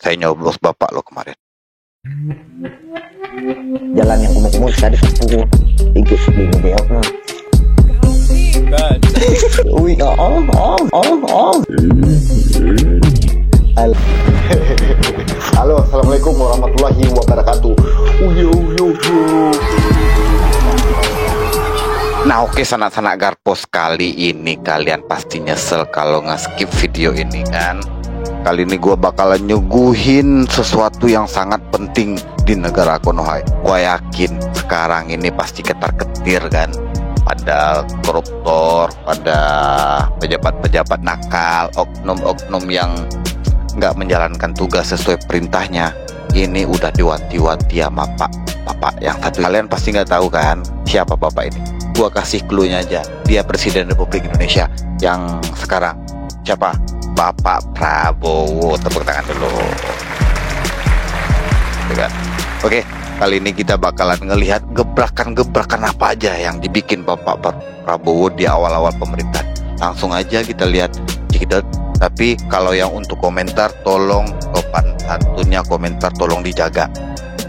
Saya nyoblos bapak lo kemarin. Jalan yang kumur-kumur tadi ketemu ikut di beoknya. Wih, Halo, assalamualaikum warahmatullahi wabarakatuh. Nah oke, sanak-sanak Garpos, kali ini kalian pasti nyesel kalau nge-skip video ini kan. Kali ini gue bakalan nyuguhin sesuatu yang sangat penting di negara Konoha. Gue yakin sekarang ini pasti ketar-ketir kan, pada koruptor, pada pejabat-pejabat nakal, oknum-oknum yang nggak menjalankan tugas sesuai perintahnya. Ini udah diwanti-wanti sama bapak yang satu. Kalian pasti nggak tahu kan siapa bapak ini. Gua kasih clue-nya aja. Dia Presiden Republik Indonesia yang sekarang. Siapa? Bapak Prabowo. Tepuk tangan dulu. Oke, kali ini kita bakalan ngelihat gebrakan-gebrakan apa aja yang dibikin Bapak Prabowo di awal-awal pemerintahan. Langsung aja kita lihat. Tapi kalau yang untuk komentar, tolong sopan santunnya komentar tolong dijaga.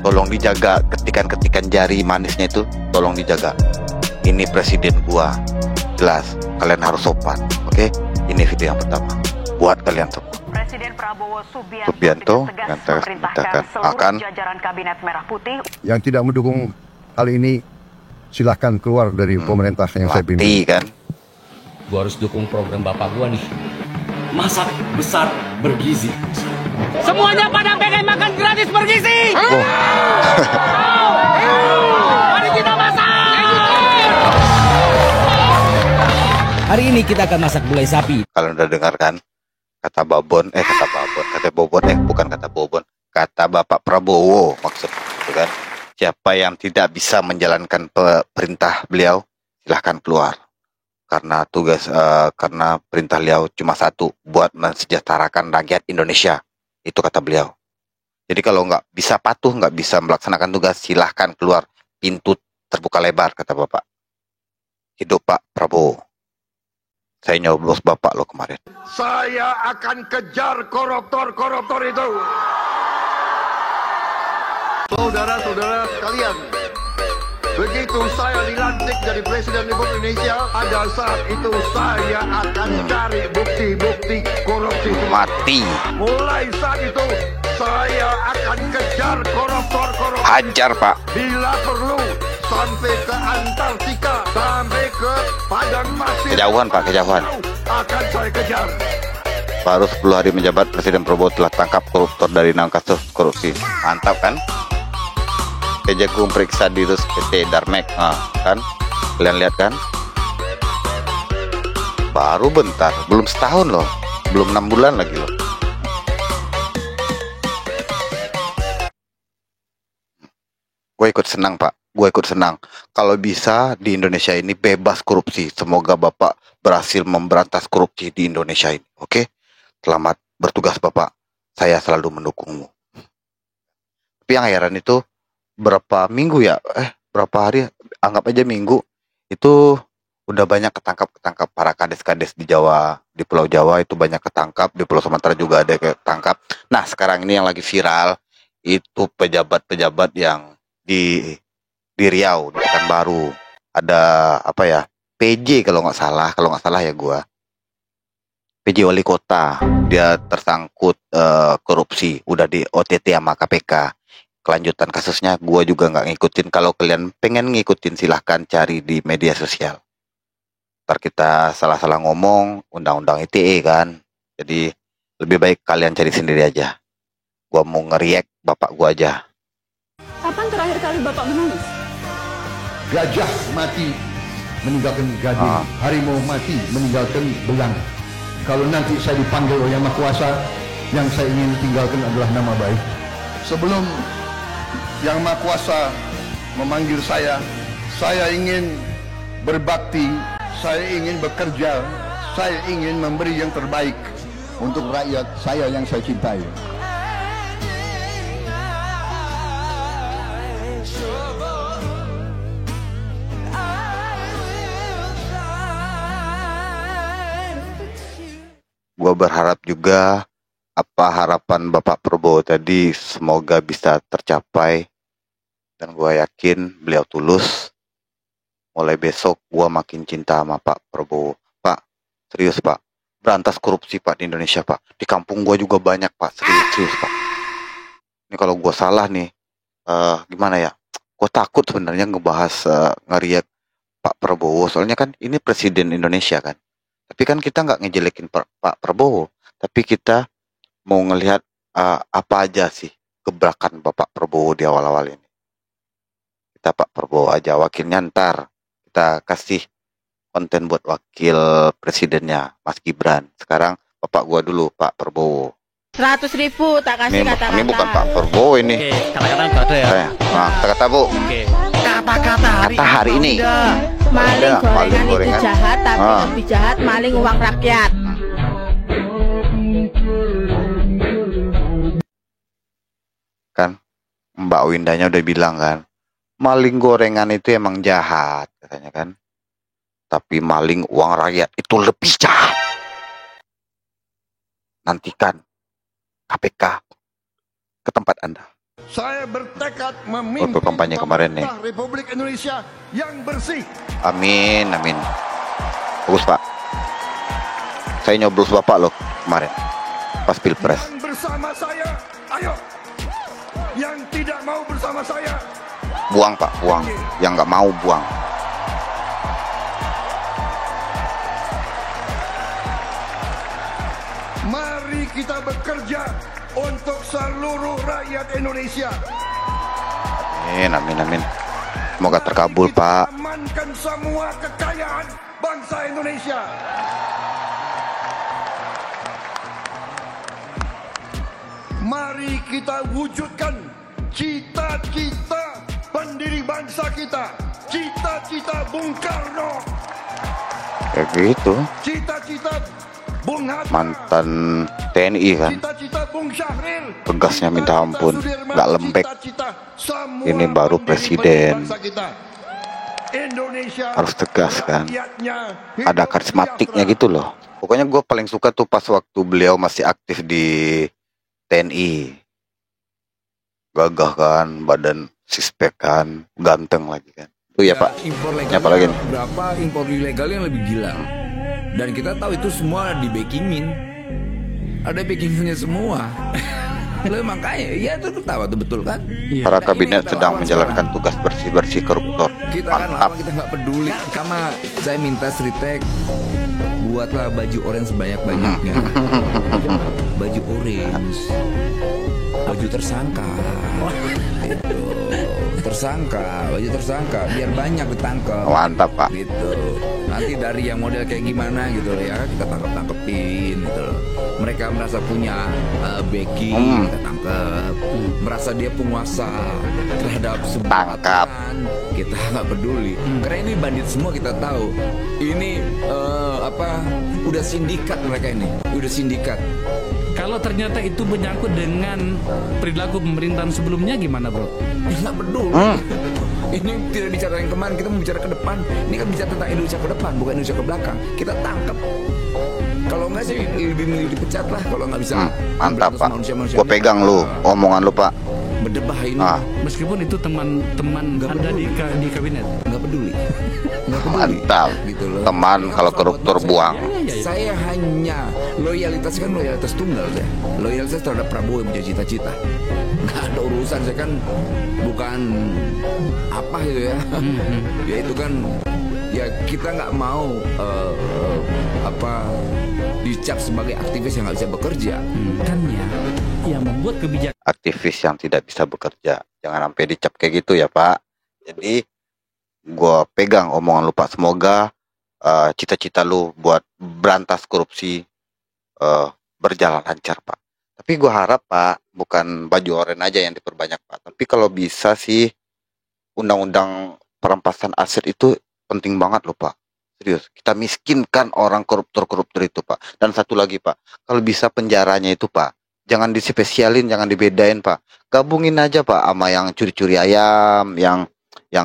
Tolong dijaga ketikan-ketikan jari manisnya itu, tolong dijaga. Ini presiden gua, jelas kalian harus sopan. Oke, ini video yang pertama buat kalian semua. Presiden Prabowo Subianto memerintahkan akan jajaran kabinet merah putih yang tidak mendukung hal ini silahkan keluar dari pemerintah yang saya pimpin. Kan? Gua harus dukung program bapak gua nih. Masak besar bergizi. Semuanya pada pengen makan gratis bergizi. Mari kita masak. Hari ini kita akan masak gulai sapi. Kalian udah dengar kan? Kata Bobon, kata Bapak Prabowo maksudnya, gitu kan? Siapa yang tidak bisa menjalankan perintah beliau, silahkan keluar. Karena karena perintah beliau cuma satu, buat mensejahterakan rakyat Indonesia. Itu kata beliau. Jadi kalau nggak bisa patuh, nggak bisa melaksanakan tugas, silahkan keluar. Pintu terbuka lebar, kata Bapak. Hidup Pak Prabowo. Saya nyoblos bapak lo kemarin. Saya akan kejar koruptor itu. Saudara-saudara sekalian, begitu saya dilantik jadi Presiden Republik Indonesia, pada saat itu saya akan cari bukti-bukti korupsi itu. Mati. Mulai saat itu saya akan kejar koruptor. Hajar Pak. Bila perlu sampai ke Antartika, sampai ke padang pasir. Kejauhan Pak, kejauhan. Akan saya kejar. Baru 10 hari menjabat, Presiden Prabowo telah tangkap koruptor dari 6 kasus korupsi. Mantap kan? Kejagung periksa di PT Darmek, kan? Kalian lihat kan? Baru bentar, belum setahun loh, belum 6 bulan lagi loh. Gue ikut senang Pak, gue ikut senang. Kalau bisa di Indonesia ini bebas korupsi. Semoga Bapak berhasil memberantas korupsi di Indonesia ini. Oke? Selamat bertugas Bapak. Saya selalu mendukungmu. Tapi yang heran itu berapa minggu ya? Berapa hari? Anggap aja minggu. Itu udah banyak ketangkap para kades-kades di Jawa, di Pulau Jawa itu banyak ketangkap, di Pulau Sumatera juga ada ketangkap. Nah, sekarang ini yang lagi viral itu pejabat-pejabat yang di Riau, di Pekanbaru. Ada apa ya? PJ kalau nggak salah ya gua. PJ wali kota, dia tersangkut korupsi, udah di OTT sama KPK. Kelanjutan kasusnya gua juga nggak ngikutin. Kalau kalian pengen ngikutin silahkan cari di media sosial. Ntar kita salah-salah ngomong undang-undang ITE kan. Jadi lebih baik kalian cari sendiri aja. Gua mau ngeriak bapak gua aja. Kapan terakhir kali Bapak menangis? Gajah mati meninggalkan gading, harimau mati meninggalkan belang. Kalau nanti saya dipanggil oleh Yang Maha Kuasa, yang saya ingin tinggalkan adalah nama baik. Sebelum Yang Maha Kuasa memanggil saya ingin berbakti, saya ingin bekerja, saya ingin memberi yang terbaik untuk rakyat saya yang saya cintai. Gue berharap juga apa harapan Bapak Prabowo tadi semoga bisa tercapai, dan gue yakin beliau tulus. Mulai besok gue makin cinta sama Pak Prabowo. Pak, serius Pak, berantas korupsi Pak di Indonesia Pak. Di kampung gue juga banyak Pak, serius Pak. Ini kalau gue salah nih, gimana ya? Gue takut sebenarnya ngebahas ngeriak Pak Prabowo, soalnya kan ini presiden Indonesia kan. Tapi kan kita nggak ngejelekin Pak Prabowo, tapi kita mau ngelihat apa aja sih gebrakan Bapak Prabowo di awal-awal ini. Kita Pak Prabowo aja, wakilnya ntar kita kasih konten buat wakil presidennya Mas Gibran. Sekarang Bapak gua dulu Pak Prabowo. 100.000 tak kasih kata-kata. Ini bukan Pak Prabowo ini. Oke, kata-kata nggak ada ya. Nah, kata-kata Bu. Oke. Kata hari ini. Maling Ada, maling gorengan gorengan. itu jahat, tapi lebih jahat maling uang rakyat. Kan Mbak Windanya udah bilang kan, maling gorengan itu emang jahat katanya kan, tapi maling uang rakyat itu lebih jahat. Nantikan KPK ke tempat Anda. Saya bertekad Waktu memimpin kampanye kemarin nih. pemerintah Republik Indonesia yang bersih. Amin, amin. Bagus Pak. Saya nyoblos Bapak loh kemarin pas pilpres. Yang bersama saya, ayo. Yang tidak mau bersama saya, Buang Pak, buang. Yang nggak mau buang. mari kita bekerja untuk seluruh rakyat Indonesia. Amin, amin, amin. Semoga terkabul Pak. Amankan semua kekayaan bangsa Indonesia. Mari kita wujudkan cita-cita pendiri bangsa kita, cita-cita Bung Karno, Kayak gitu. cita-cita Bung Hatta, Mantan TNI kan. cita-cita Bung Syahril, Tegasnya minta ampun, nggak lembek. cita-cita semua Ini baru pendiri presiden. bangsa kita. Indonesia Harus tegas kan. rakyatnya Ada hidup karismatiknya sejahtera. gitu loh. Pokoknya gue paling suka tuh pas waktu beliau masih aktif di TNI. Gagah kan, badan sixpack kan, ganteng lagi kan. Itu ya Pak. Impor Siapa lagi legalnya nih? berapa, impor ilegal yang lebih gila. Dan kita tahu itu semua di backingin. Ada backingnya semua. Lo makanya, ya itu tahu itu betul kan? Para Nah, kabinet ini kita sedang lawan menjalankan sekarang. tugas bersih-bersih koruptor. Kita kan Mantap. lawan, kita nggak peduli. Karena saya minta Sritek buatlah baju orange sebanyak-banyaknya. Baju orange, baju tersangka. Gitu. Baju tersangka, biar banyak ditangkap. Mantap Pak. Gitu. Nanti dari yang model kayak gimana gitu loh ya, kita tangkepin gitu loh. Mereka merasa punya backing, kita tangkep. Merasa dia penguasa terhadap sebuah Tangkap. aturan, kita nggak peduli. Karena ini bandit semua, kita tahu. Ini udah sindikat mereka ini, udah sindikat. Kalau ternyata itu menyangkut dengan perilaku pemerintahan sebelumnya gimana bro? Ya nggak peduli. Ini tidak bicara yang kemarin, kita mau bicara ke depan. Ini kan bicara tentang Indonesia ke depan, bukan Indonesia ke belakang. Kita tangkap. Kalau nggak sih lebih milih dipecat lah. Kalau nggak bisa. Mantap memberantas Pak. manusia-manusia Gue pegang lu, omongan lu Pak. berdebah ini. Ah. Meskipun itu teman-teman Nggak Anda peduli. di kabinet. Nggak peduli. Nggak peduli. Mantap. Gitu loh. Teman Ini kalau harus koruptor buat buang. Saya hanya loyalitas kan loyalitas tunggal saya. Loyalitas terhadap Prabowo yang punya cita-cita. Nggak ada urusan, saya kan bukan apa gitu ya. Ya itu kan ya kita nggak mau dicap sebagai aktivis yang nggak bisa bekerja. Makanya yang membuat kebijakan Aktivis yang tidak bisa bekerja. Jangan sampai dicap kayak gitu ya Pak. Jadi gue pegang omongan lu Pak. Semoga cita-cita lu buat berantas korupsi berjalan lancar Pak. Tapi gue harap Pak, bukan baju oranye aja yang diperbanyak Pak. Tapi kalau bisa sih undang-undang perampasan aset itu penting banget loh Pak. Serius, kita miskinkan orang koruptor-koruptor itu Pak. Dan satu lagi Pak, kalau bisa penjaranya itu Pak, jangan dispesialin, jangan dibedain Pak. Gabungin aja Pak sama yang curi-curi ayam, yang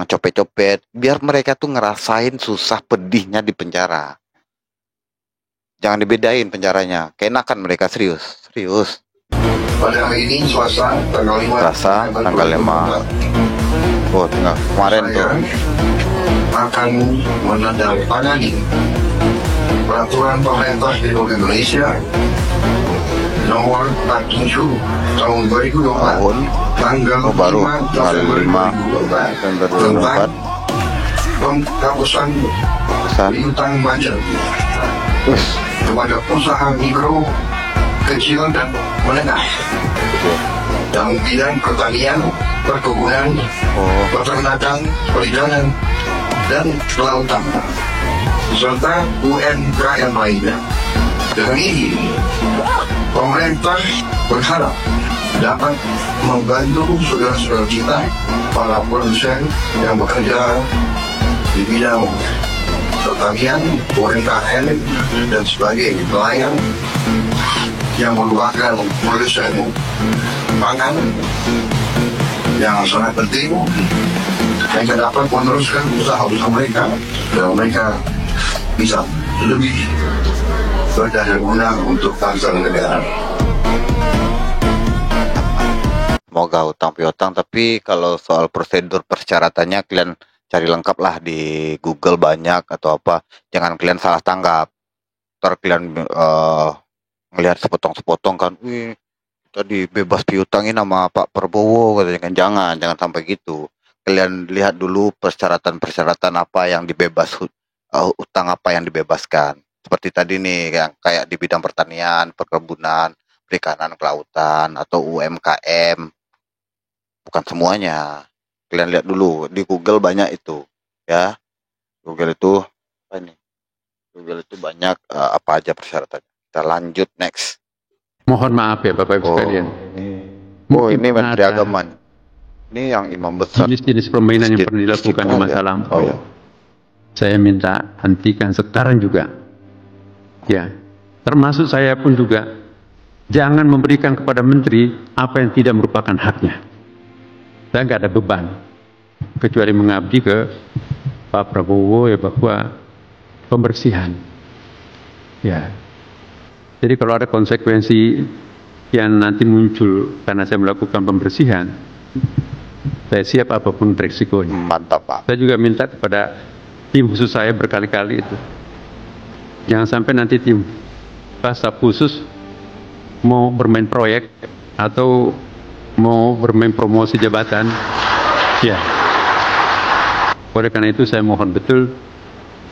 copet-copet, biar mereka tuh ngerasain susah pedihnya di penjara. Jangan dibedain penjaranya, keenakan mereka, serius. Serius. Pada hari ini Selasa tanggal 5 Oh, tinggal kemarin tuh akan menandatangani peraturan pemerintah Republik Indonesia nomor 47 tahun 2024 tanggal baru 5 Desember 2024 tentang penghapusan piutang pajak kepada usaha mikro, kecil dan menengah dalam bidang pertanian, perkebunan, peternakan, perikanan, dan kelautan, serta UMKM lainnya. Dengan ini, pemerintah berharap dapat membantu saudara-saudara kita, para produsen yang bekerja di bidang pertanian, UMKM, dan sebagai nelayan yang merupakan produsen pangan yang sangat penting, mereka dapat meneruskan usaha-usaha mereka dan mereka bisa lebih berdaya guna untuk bangsa dan negara. Semoga utang piutang, tapi kalau soal prosedur persyaratannya kalian cari lengkap lah di Google banyak atau apa, jangan kalian salah tanggap. Ntar kalian ngelihat sepotong-sepotong kan, wih tadi bebas piutangin sama Pak Prabowo, katanya kan. Jangan sampai gitu. Kalian lihat dulu persyaratan apa yang dibebas, utang apa yang dibebaskan. Seperti tadi nih, yang kayak di bidang pertanian, perkebunan, perikanan, kelautan, atau UMKM. Bukan semuanya. Kalian lihat dulu di Google banyak itu, ya. Google itu banyak apa aja persyaratannya. Kita lanjut next. Mohon maaf ya Bapak Ibu sekalian. Ini Menteri Agama. Ini yang imam besar. Jenis-jenis permainan yang pernah dilakukan di masa lampau. Saya minta hentikan sekarang juga. Ya, termasuk saya pun juga. Jangan memberikan kepada menteri apa yang tidak merupakan haknya. Saya nggak ada beban. Kecuali mengabdi ke Pak Prabowo ya bahwa pembersihan. Ya. Jadi kalau ada konsekuensi yang nanti muncul karena saya melakukan pembersihan, saya siap apapun resikonya. Mantap Pak. Saya juga minta kepada tim khusus saya berkali-kali itu, jangan sampai nanti tim staf khusus mau bermain proyek atau mau bermain promosi jabatan. Ya. Oleh karena itu saya mohon betul,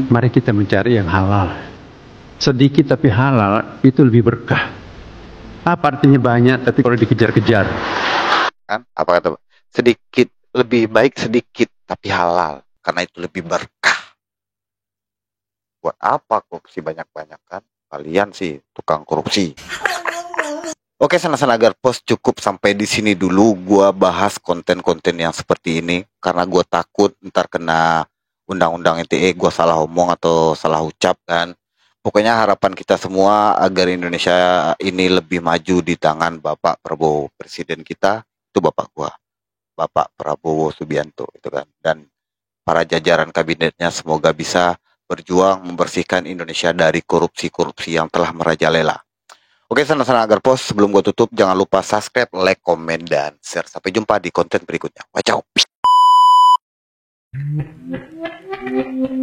mari kita mencari yang halal. Sedikit tapi halal itu lebih berkah. Apa artinya banyak tapi kalau dikejar-kejar? Kan? Apa kata Pak? Sedikit, lebih baik sedikit tapi halal, karena itu lebih berkah. Buat apa korupsi banyak-banyak kan? Kalian sih tukang korupsi. Oke, Sana-Sana Agar Pos, cukup sampai di sini dulu. Gua bahas konten-konten yang seperti ini karena gua takut ntar kena undang-undang ITE, gua salah omong atau salah ucap kan. Pokoknya harapan kita semua agar Indonesia ini lebih maju di tangan Bapak Prabowo. Presiden kita itu Bapak gua, Bapak Prabowo Subianto itu kan. Dan para jajaran kabinetnya semoga bisa berjuang membersihkan Indonesia dari korupsi-korupsi yang telah merajalela. Oke, Sana-Sana Agar Pos, sebelum gue tutup, jangan lupa subscribe, like, komen, dan share. Sampai jumpa di konten berikutnya. Wacau.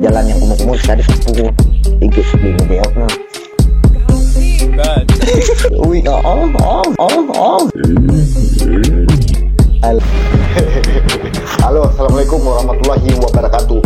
Jalan yang kumur-kumur tadi sepuluh ikut di belakang. Halo, assalamualaikum warahmatullahi wabarakatuh.